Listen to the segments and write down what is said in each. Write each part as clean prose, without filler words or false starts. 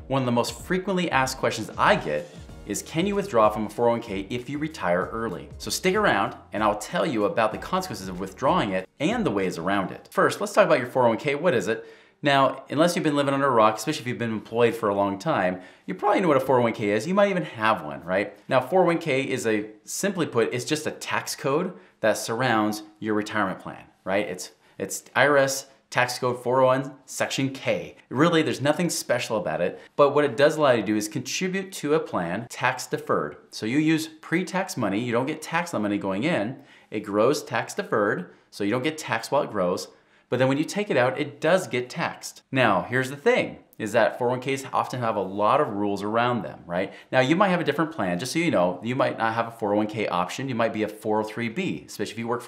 One of the most frequently asked questions I get is, can you withdraw from a 401k if you retire early? So stick around and I'll tell you about the consequences of withdrawing it and the ways around it. First, let's talk about your 401k. What is it? Now, unless you've been living under a rock, especially if you've been employed for a long time, you probably know what a 401k is. You might even have one, right? Now, 401k is simply put, it's just a tax code that surrounds your retirement plan, right? It's IRS tax code 401 section K. Really, there's nothing special about it, but what it does allow you to do is contribute to a plan tax deferred. So you use pre-tax money, you don't get taxed on money going in, it grows tax deferred, so you don't get taxed while it grows. But then when you take it out, it does get taxed. Now, here's the thing, is that 401ks often have a lot of rules around them, right? Now, you might have a different plan. Just so you know, you might not have a 401k option. You might be a 403b, especially if you work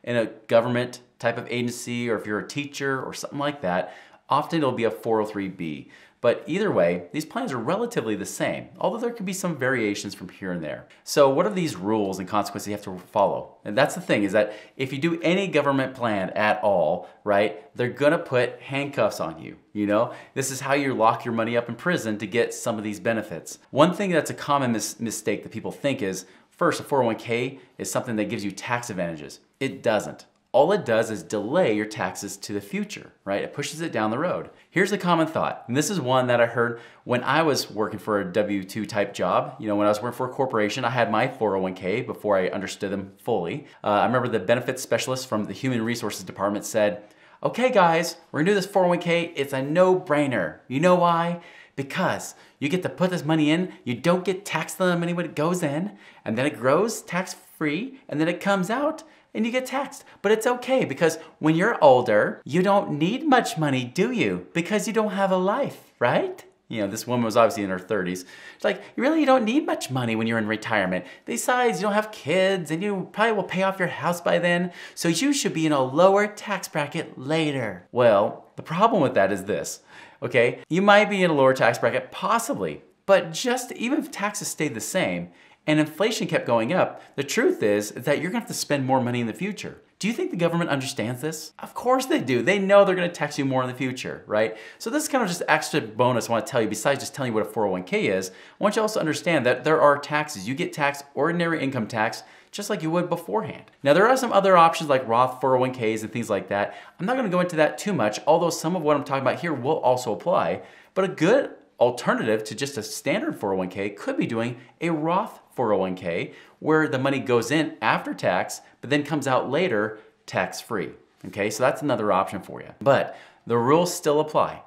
in a government type of agency, or if you're a teacher or something like that. Often it'll be a 403b. But either way, these plans are relatively the same, although there could be some variations from here and there. So what are these rules and consequences you have to follow? And that's the thing, is that if you do any government plan at all, right, they're gonna put handcuffs on you, you know? This is how you lock your money up in prison to get some of these benefits. One thing that's a common mistake that people think is, first, a 401k is something that gives you tax advantages. It doesn't. All it does is delay your taxes to the future, right? It pushes it down the road. Here's a common thought, and this is one that I heard when I was working for a W-2 type job. You know, when I was working for a corporation, I had my 401k before I understood them fully. I remember the benefits specialist from the Human Resources Department said, okay guys, we're gonna do this 401k, it's a no-brainer. You know why? Because you get to put this money in, you don't get taxed on the money when it goes in, and then it grows tax-free, and then it comes out, and you get taxed. But it's okay, because when you're older, you don't need much money, do you? Because you don't have a life, right? You know, this woman was obviously in her 30s. It's like, you don't need much money when you're in retirement. Besides, you don't have kids, and you probably will pay off your house by then, so you should be in a lower tax bracket later. Well, the problem with that is this, okay? You might be in a lower tax bracket, possibly, but just even if taxes stayed the same, and inflation kept going up, the truth is that you're gonna have to spend more money in the future. Do you think the government understands this? Of course they do. They know they're gonna tax you more in the future, right? So this is kind of just extra bonus I wanna tell you, besides just telling you what a 401k is. I want you to also understand that there are taxes. You get taxed ordinary income tax just like you would beforehand. Now there are some other options like Roth 401ks and things like that. I'm not gonna go into that too much, although some of what I'm talking about here will also apply, but a good alternative to just a standard 401k could be doing a Roth 401k where the money goes in after tax, but then comes out later tax-free. Okay, so that's another option for you. But the rules still apply.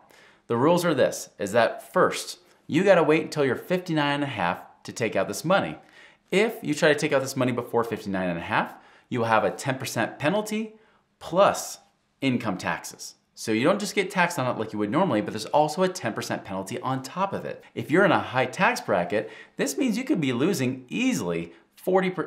The rules are this, is that first, you gotta wait until you're 59 and a half to take out this money. If you try to take out this money before 59 and a half, you will have a 10% penalty plus income taxes. So you don't just get taxed on it like you would normally, but there's also a 10% penalty on top of it. If you're in a high tax bracket, this means you could be losing easily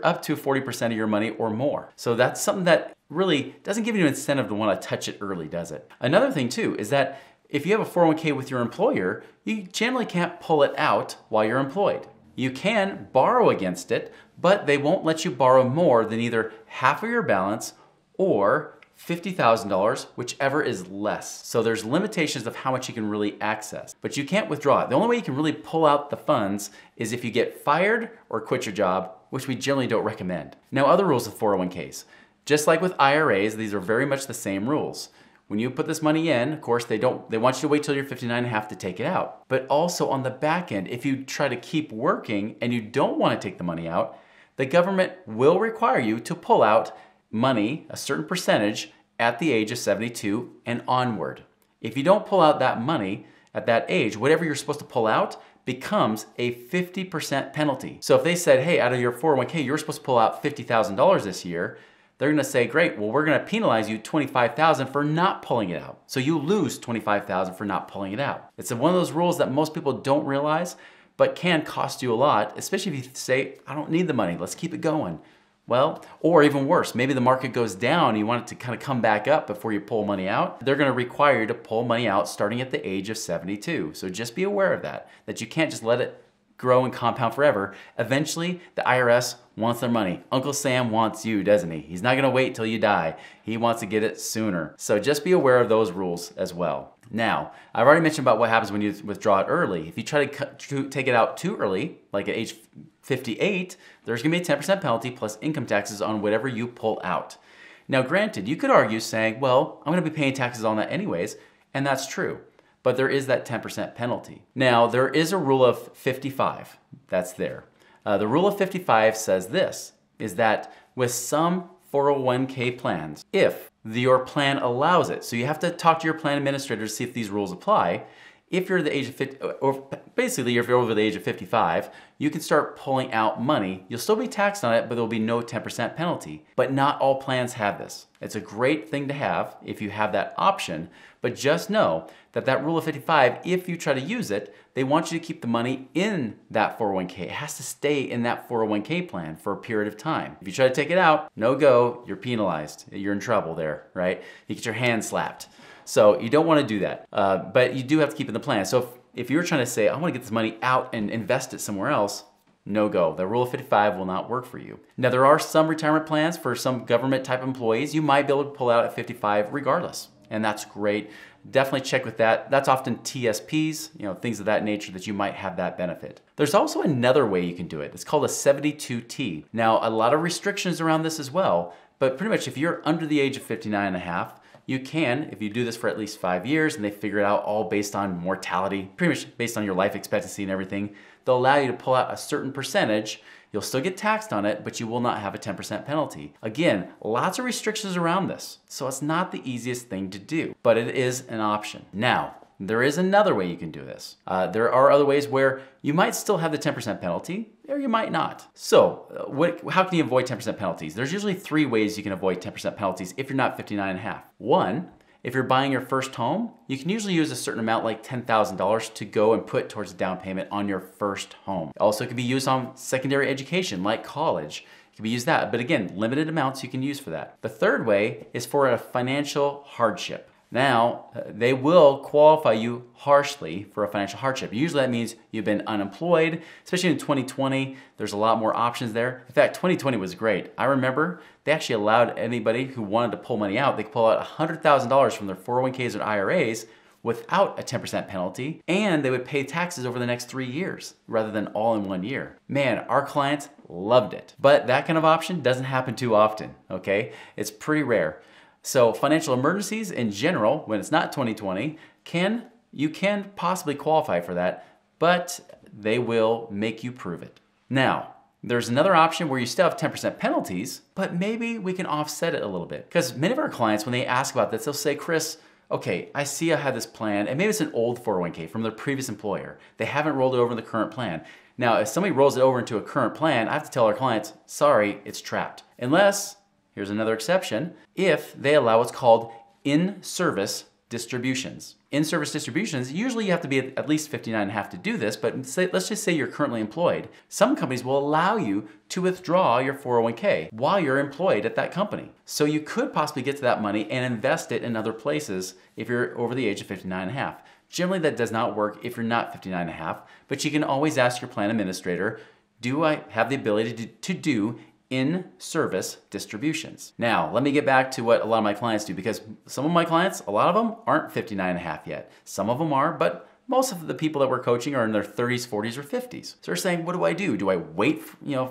up to 40% of your money or more. So that's something that really doesn't give you an incentive to want to touch it early, does it? Another thing too is that if you have a 401k with your employer, you generally can't pull it out while you're employed. You can borrow against it, but they won't let you borrow more than either half of your balance or $50,000, whichever is less. So there's limitations of how much you can really access, but you can't withdraw it. The only way you can really pull out the funds is if you get fired or quit your job, which we generally don't recommend. Now, other rules with 401ks. Just like with IRAs, these are very much the same rules. When you put this money in, of course, they want you to wait till you're 59 and a half to take it out. But also on the back end, if you try to keep working and you don't want to take the money out, the government will require you to pull out money, a certain percentage, at the age of 72 and onward. If you don't pull out that money at that age, whatever you're supposed to pull out becomes a 50% penalty. So if they said, hey, out of your 401k, you're supposed to pull out $50,000 this year, they're gonna say, great, well, we're gonna penalize you $25,000 for not pulling it out. So you lose $25,000 for not pulling it out. It's one of those rules that most people don't realize, but can cost you a lot, especially if you say, I don't need the money, let's keep it going. Well, or even worse, maybe the market goes down, you want it to kind of come back up before you pull money out. They're gonna require you to pull money out starting at the age of 72. So just be aware of that you can't just let it grow and compound forever, eventually the IRS wants their money. Uncle Sam wants you, doesn't he? He's not gonna wait till you die. He wants to get it sooner. So just be aware of those rules as well. Now, I've already mentioned about what happens when you withdraw it early. If you try to take it out too early, like at age 58, there's gonna be a 10% penalty plus income taxes on whatever you pull out. Now, granted, you could argue saying, well, I'm gonna be paying taxes on that anyways, and that's true. But there is that 10% penalty. Now, there is a rule of 55 that's there. The rule of 55 says this, is that with some 401k plans, if your plan allows it, so you have to talk to your plan administrator to see if these rules apply. If you're the age of 50, or basically if you're over the age of 55, you can start pulling out money. You'll still be taxed on it, but there'll be no 10% penalty. But not all plans have this. It's a great thing to have if you have that option, but just know that that rule of 55, if you try to use it, they want you to keep the money in that 401k. It has to stay in that 401k plan for a period of time. If you try to take it out, no go, you're penalized. You're in trouble there, right? You get your hand slapped. So you don't want to do that, but you do have to keep it in the plan. So if you're trying to say, I want to get this money out and invest it somewhere else, no go. The rule of 55 will not work for you. Now, there are some retirement plans for some government type employees. You might be able to pull out at 55 regardless, and that's great. Definitely check with that. That's often TSPs, things of that nature that you might have that benefit. There's also another way you can do it. It's called a 72T. Now, a lot of restrictions around this as well, but pretty much if you're under the age of 59 and a half, you can, if you do this for at least 5 years and they figure it out all based on mortality, pretty much based on your life expectancy and everything, they'll allow you to pull out a certain percentage. You'll still get taxed on it, but you will not have a 10% penalty. Again, lots of restrictions around this, so it's not the easiest thing to do, but it is an option. Now, there is another way you can do this. There are other ways where you might still have the 10% penalty, or you might not. So, how can you avoid 10% penalties? There's usually 3 ways you can avoid 10% penalties if you're not 59 and a half. One, if you're buying your first home, you can usually use a certain amount like $10,000 to go and put towards a down payment on your first home. Also, it can be used on secondary education like college. It can be used that, but again, limited amounts you can use for that. The third way is for a financial hardship. Now, they will qualify you harshly for a financial hardship. Usually that means you've been unemployed, especially in 2020. There's a lot more options there. In fact, 2020 was great. I remember they actually allowed anybody who wanted to pull money out, they could pull out $100,000 from their 401ks or IRAs without a 10% penalty, and they would pay taxes over the next 3 years rather than all in 1 year. Man, our clients loved it. But that kind of option doesn't happen too often, okay? It's pretty rare. So financial emergencies in general, when it's not 2020, you can possibly qualify for that, but they will make you prove it. Now, there's another option where you still have 10% penalties, but maybe we can offset it a little bit. Because many of our clients, when they ask about this, they'll say, Chris, okay, I see I have this plan, and maybe it's an old 401k from their previous employer. They haven't rolled it over in the current plan. Now, if somebody rolls it over into a current plan, I have to tell our clients, sorry, it's trapped. Unless, here's another exception, if they allow what's called in-service distributions. In-service distributions, usually you have to be at least 59 and a half to do this, but let's just say you're currently employed. Some companies will allow you to withdraw your 401k while you're employed at that company. So you could possibly get to that money and invest it in other places if you're over the age of 59 and a half. Generally, that does not work if you're not 59 and a half, but you can always ask your plan administrator, do I have the ability to do in-service distributions? Now, let me get back to what a lot of my clients do, because some of my clients, a lot of them aren't 59 and a half yet. Some of them are, but most of the people that we're coaching are in their 30s, 40s, or 50s. So they're saying, what do I do? Do I wait,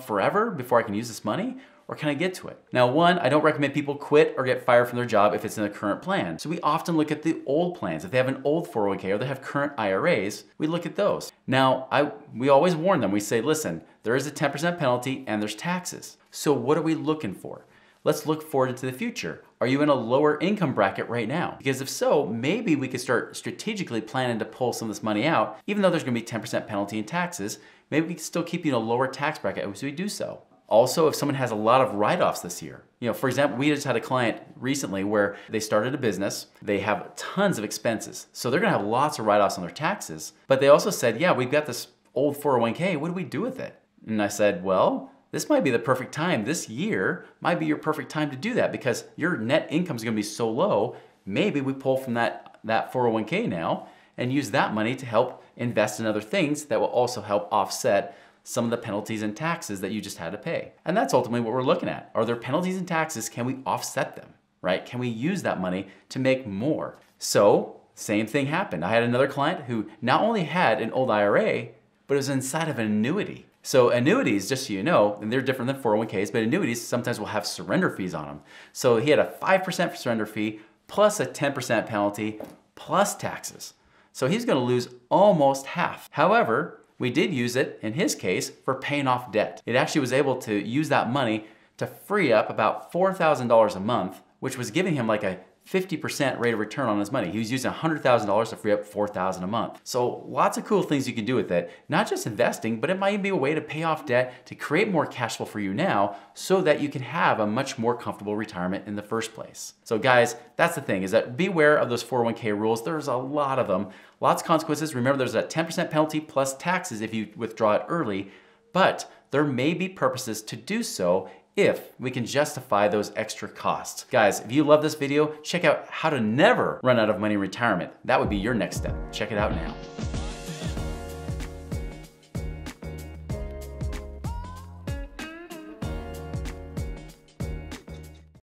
forever before I can use this money? Or can I get to it? Now, one, I don't recommend people quit or get fired from their job if it's in a current plan. So we often look at the old plans. If they have an old 401k or they have current IRAs, we look at those. Now, we always warn them. We say, listen, there is a 10% penalty and there's taxes. So what are we looking for? Let's look forward into the future. Are you in a lower income bracket right now? Because if so, maybe we could start strategically planning to pull some of this money out, even though there's gonna be 10% penalty and taxes, maybe we can still keep you in a lower tax bracket as we do so. Also, if someone has a lot of write-offs this year, for example, we just had a client recently where they started a business, they have tons of expenses. So they're gonna have lots of write-offs on their taxes, but they also said, yeah, we've got this old 401k, what do we do with it? And I said, well, this might be the perfect time. This year might be your perfect time to do that because your net income is gonna be so low, maybe we pull from that 401k now and use that money to help invest in other things that will also help offset some of the penalties and taxes that you just had to pay. And that's ultimately what we're looking at. Are there penalties and taxes? Can we offset them, right? Can we use that money to make more? So, same thing happened. I had another client who not only had an old IRA, but it was inside of an annuity. So annuities, just so you know, and they're different than 401ks, but annuities sometimes will have surrender fees on them. So he had a 5% surrender fee plus a 10% penalty plus taxes. So he's gonna lose almost half. However, we did use it, in his case, for paying off debt. It actually was able to use that money to free up about $4,000 a month, which was giving him like a 50% rate of return on his money. He was using $100,000 to free up $4,000 a month. So lots of cool things you can do with it. Not just investing, but it might be a way to pay off debt to create more cash flow for you now so that you can have a much more comfortable retirement in the first place. So guys, that's the thing, is that beware of those 401k rules. There's a lot of them, lots of consequences. Remember, there's a 10% penalty plus taxes if you withdraw it early, but there may be purposes to do so if we can justify those extra costs. Guys, if you love this video, check out how to never run out of money in retirement. That would be your next step. Check it out now.